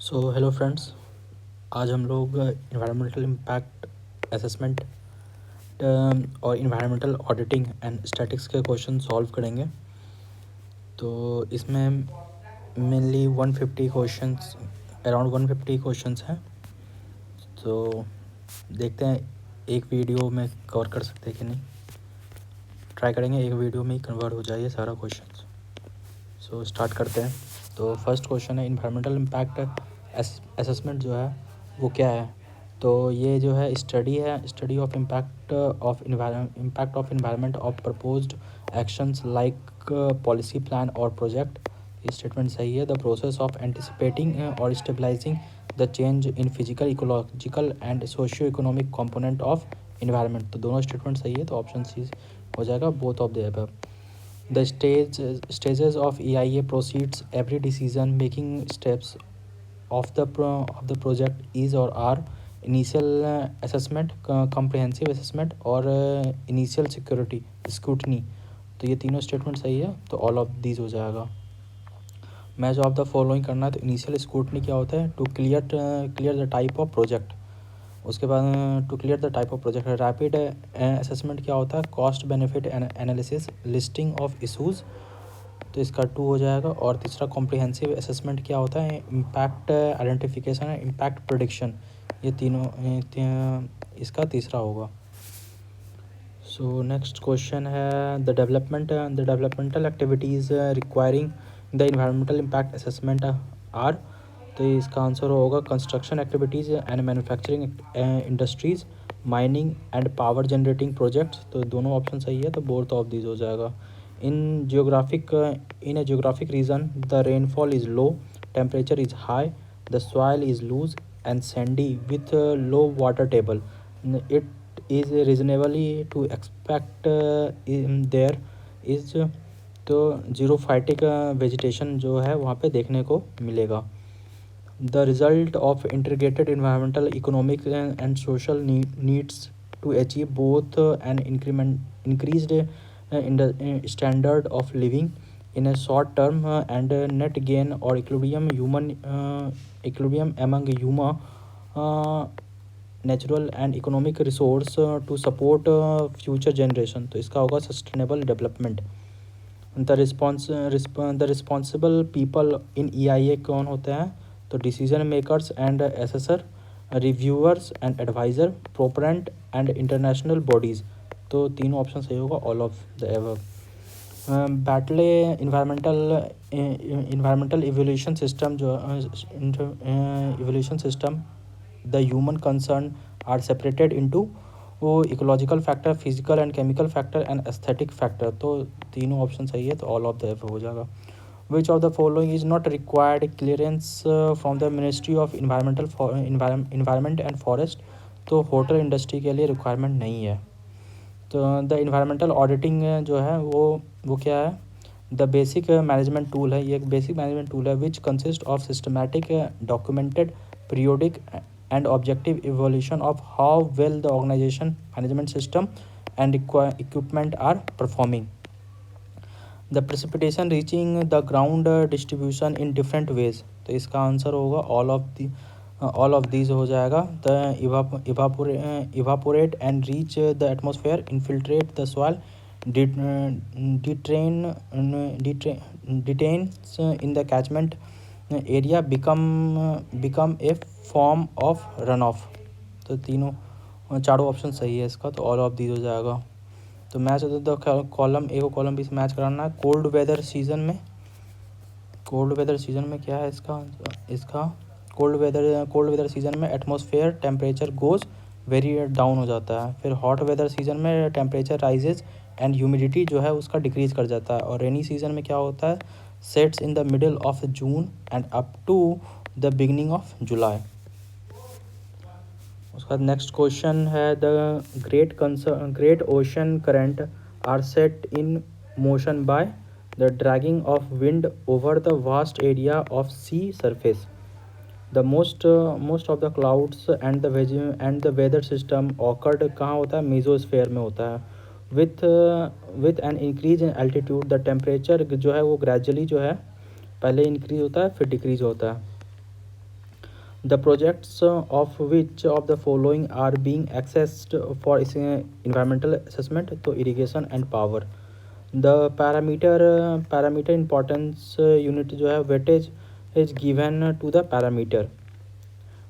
So hello friends, आज हम लोग इन्वायरमेंटल इम्पैक्ट असेसमेंट और इन्वायरमेंटल ऑडिटिंग एंड स्टैटिक्स के क्वेश्चन सॉल्व करेंगे। तो इसमें मेनली 150 क्वेश्चंस अराउंड 150 क्वेश्चंस हैं। तो देखते हैं एक वीडियो में कवर कर सकते हैं कि नहीं। ट्राई करेंगे एक वीडियो में ही कन्वर्ट हो जाए सारा क्वेश्चन। सो स्टार्ट करते हैं। तो फर्स्ट क्वेश्चन है इन्वायरमेंटल इम्पैक्ट असेसमेंट जो है वो क्या है। तो ये जो है study of impact of environment of proposed actions like policy plan और प्रोजेक्ट। ये स्टेटमेंट सही है। द प्रोसेस ऑफ एंटिसिपेटिंग और stabilising the change in physical, ecological and socio economic component of environment. तो दोनों स्टेटमेंट सही है, तो ऑप्शन सी हो जाएगा, both of the above. The stages of EIA proceeds every decision making steps of the project is or are initial assessment, comprehensive assessment और initial security scrutiny। तो ये तीनों स्टेटमेंट सही है, तो ऑल ऑफ दीज हो जाएगा। मैच ऑफ द फॉलोइंग करना है। तो इनिशियल स्क्रूटनी क्या होता है? To clear the type of project. उसके बाद to clear the type of project. Rapid assessment क्या होता है? Cost benefit analysis, listing of issues. तो इसका 2 हो जाएगा। और तीसरा कॉम्प्रिहेंसिव असेसमेंट क्या होता है? इम्पैक्ट आइडेंटिफिकेशन है, इम्पैक्ट प्रेडिक्शन। ये तीनों इसका तीसरा होगा। सो नेक्स्ट क्वेश्चन है the developmental activities requiring the environmental impact assessment are. तो इसका आंसर होगा construction activities and manufacturing industries, mining and power generating projects. तो दोनों ऑप्शन सही है, तो बोथ ऑफ दीज हो जाएगा। इन a geographic region the rainfall is low, temperature is high, the soil is loose and sandy with low water table. It is reasonably to expect there is तो xerophytic vegetation जो है वहाँ पे देखने को मिलेगा। The result of integrated environmental, economic and social needs to achieve both an increased standard of living in a short term and net gain or equilibrium among human, natural and economic resource to support future generation। तो इसका होगा sustainable development. The responsible people in EIA कौन होते हैं? तो decision makers and assessor, reviewers and advisor, proponent and international bodies. तो तीनों option सही होगा, all of the above. Battelle environmental evaluation system the human concern are separated into ecological factor, physical and chemical factor and aesthetic factor. तो तीनों option सही है, तो all of the above हो जाएगा। विच of the following is not required clearance from the ministry of environment and forest. तो hotel industry के लिए रिक्वायरमेंट नहीं है। तो द इन्वायरमेंटल ऑडिटिंग जो है वो क्या है? द बेसिक मैनेजमेंट टूल है। ये एक बेसिक मैनेजमेंट टूल है which consist of systematic, documented, periodic and objective evolution of how well the organisation, management system and equipment are performing. The precipitation reaching the ground distribution in different ways. तो इसका answer होगा all of these हो जाएगा। The evaporate and reach the atmosphere, infiltrate the soil, detains in the catchment area, become a form of run off. तो चारों option सही है इसका, तो ऑल ऑफ दीज हो जाएगा। तो मैच द कॉलम ए को कॉलम बी से मैच कराना है। कोल्ड वेदर सीजन में क्या है इसका कोल्ड वेदर सीजन में atmosphere temperature goes very down हो जाता है। फिर हॉट वेदर सीजन में टेम्परेचर राइजेज एंड ह्यूमिडिटी जो है उसका डिक्रीज कर जाता है। और रेनी सीजन में क्या होता है? Sets in the middle of June and up to the beginning of July. उसका बाद नेक्स्ट क्वेश्चन है the great ocean current are set in motion by the dragging of wind over the vast area of sea surface. The most of the clouds and the weather system occurred कहाँ होता है? Mesosphere में होता है। With an increase in altitude the temperature जो है वो gradually जो है पहले इंक्रीज होता है फिर डिक्रीज होता है। The projects of which of the following are being accessed for environmental assessment? तो irrigation and power. The parameter importance unit जो है weightage is given to the parameter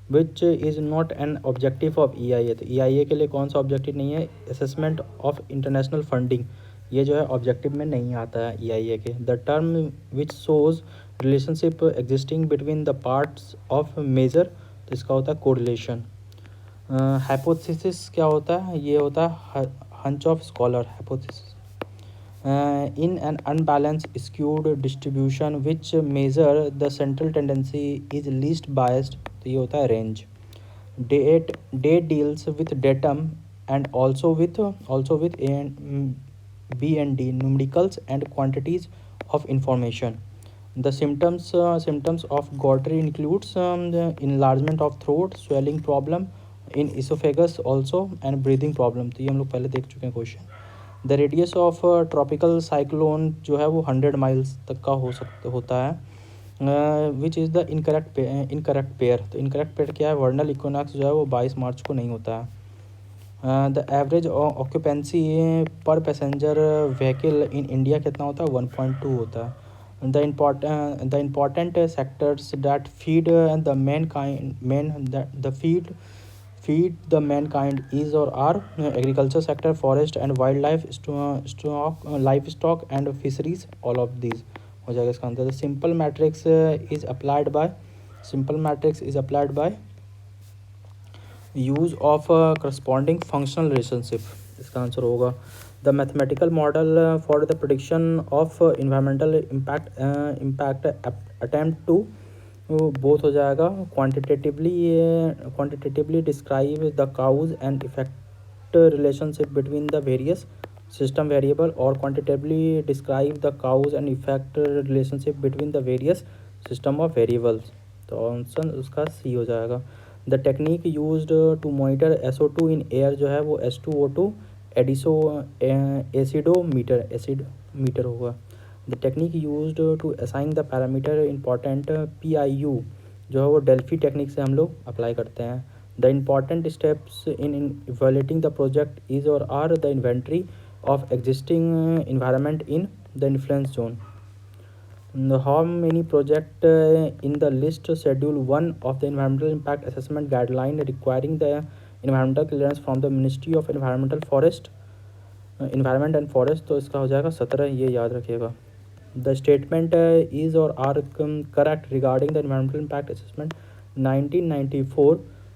which is not an objective of EIA. तो EIA के लिए कौन सा objective नहीं है? असेसमेंट ऑफ इंटरनेशनल फंडिंग, ये जो है ऑब्जेक्टिव में नहीं आता है EIA के. The term which shows relationship existing between the parts of major, तो इसका होता है कोरिलेशन. हाइपोथेसिस क्या होता है? ये होता है hunch of scholar hypothesis. In an unbalanced skewed distribution which measure the central tendency is least biased, तो ये होता है range. Date deals with datum and also with B and D numericals and quantities of information. The symptoms of Guattari includes the enlargement of throat, swelling problem in esophagus also and breathing problem. तो ये हम लोग पहले देख चुके हैं question. The radius of tropical cyclone जो है वो 100 माइल्स तक का होता है. Which is the incorrect pair. तो इनकरेक्ट पेयर क्या है? वर्नल इक्विनॉक्स जो है वो 22 मार्च को नहीं होता है. द एवरेज ऑक्यूपेंसी पर पैसेंजर व्हीकल इन इंडिया कितना होता है? 1.2 होता है. The important sectors that feed the mankind is or are agriculture sector, forest and wildlife, livestock and fisheries. All of these हो जाएगा इसका answer. simple matrix is applied by use of corresponding functional relationship. इसका answer होगा the mathematical model for the prediction of environmental impact attempt to both हो जाएगा. Quantitatively describe the cause and effect relationship between the various system variable, और quantitatively describe the cause and effect relationship between the various system of variables. तो answer उसका C हो जाएगा. The technique used to monitor SO2 in air जो है वो H2O2 acidometer होगा. The technique used to assign the parameter important PIU जो है वो डेल्फी टेक्निक से हम लोग अप्लाई करते हैं. The important steps in evaluating the project is or are the inventory of existing environment in the influence zone. How many project in the list schedule 1 of the environmental impact assessment guideline requiring the environmental clearance from the ministry of environment and forest. तो इसका हो जाएगा 17, ये याद रखिएगा. The statement is or are correct regarding the environmental impact assessment 1994.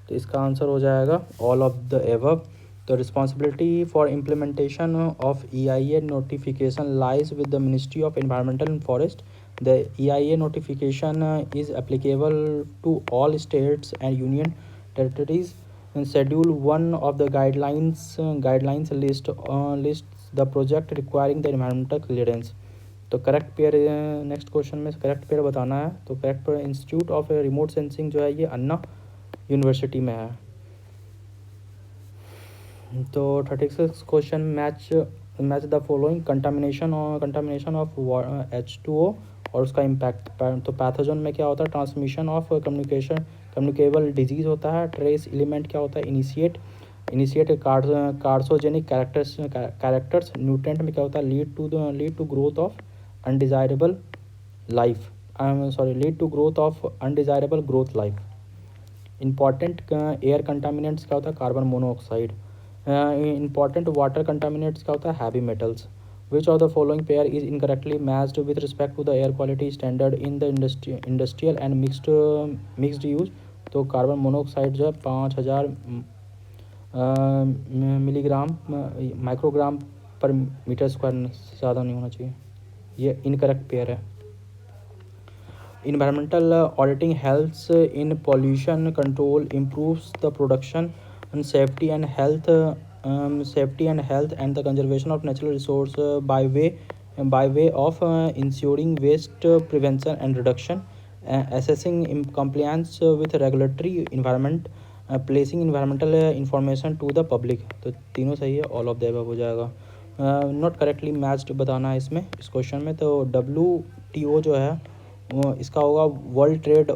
तो इसका answer हो जाएगा all of the above. The responsibility for implementation of EIA notification lies with the Ministry of Environmental and Forest. The EIA notification is applicable to all states and union territories. And Schedule 1 of the guidelines lists the project requiring the environmental clearance. तो correct pair next question में correct pair बताना है. तो correct pair institute of remote sensing जो है ये अन्ना university में है. तो 36 question match the following. Contamination of H2O और उसका इम्पैक्ट. तो पैथोजन में क्या होता है? ट्रांसमिशन ऑफ कम्युनिकेबल डिजीज़ होता है. ट्रेस एलिमेंट क्या होता है? Initiate carcinogenic characters. न्यूट्रेंट में क्या होता है? Lead to growth of undesirable growth life. Important air contaminants क्या होता है? Carbon monoxide. Important water contaminants क्या होता है? Heavy metals. Which of the following pair is incorrectly matched with respect to the air quality standard in the industrial and mixed use. तो carbon monoxide जो है 5000 milligram microgram per metre square से ज़्यादा नहीं होना चाहिए. ये इनकरेक्ट पेयर है. Environmental auditing helps in pollution control, improves the production and safety and health and the conservation of natural resource by way of ensuring waste prevention and reduction, assessing compliance with regulatory environment, placing environmental information to the public. तो तीनों सही है. All of the above हो जाएगा. Not correctly matched बताना है इसमें इस क्वेश्चन में. तो WTO जो है वो इसका होगा वर्ल्ड ट्रेड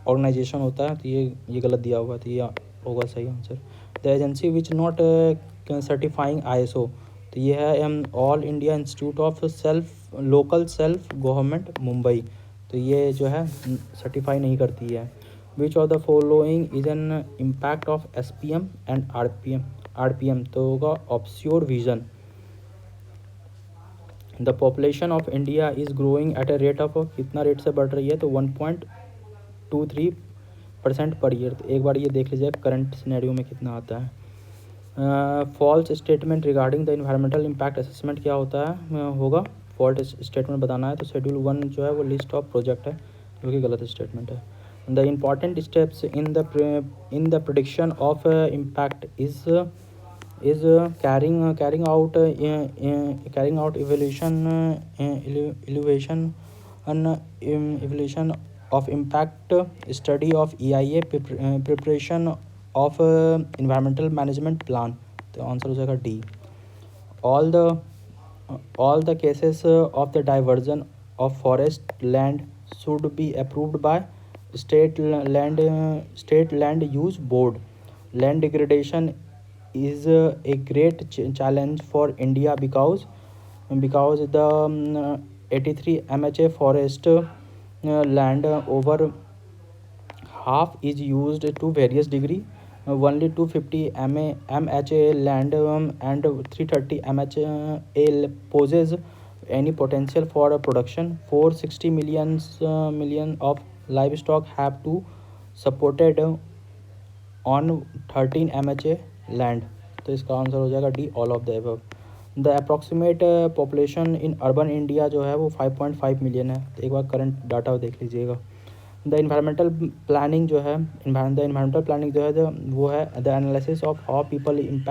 ऑर्गेनाइजेशन होता है, तो ये गलत दिया हुआ, तो ये होगा सही answer. The agency which not certifying ISO, तो ये है all India institute of local self government Mumbai, तो ये जो है सर्टिफाई नहीं करती है। Which of the following is an impact of SPM and RPM, तो होगा obscure vision. The population of India is growing at a rate of, कितना रेट से बढ़ रही है, तो 1.23% पर ईयर। तो एक बार ये देख लीजिए करंट सिनेरियो में कितना आता है। False statement regarding the environmental impact assessment क्या होता है, होगा फॉल्ट स्टेटमेंट बताना है, तो शेड्यूल 1 जो है वो लिस्ट ऑफ प्रोजेक्ट है, जो कि गलत स्टेटमेंट है। The important steps in the prediction of impact is carrying out evaluation of impact study of EIA, preparation of environmental management plan, तो आंसर हो जाएगा D। all the cases of the diversion of forest land should be approved by state land use board. Land degradation is a great challenge for India because the 83 MHA forest land over half is used to various degree. Only 250 MHA land and 330 MHA poses any potential for production. 460 million of livestock have to supported on 13 MHA land, तो इसका answer हो जाएगा D, all of the above. The approximate population in urban India जो है वो 5.5 million है, तो एक बार करंट डाटा देख लीजिएगा। द इन्वायरमेंटल प्लानिंग जो है, वो है the analysis of how people impact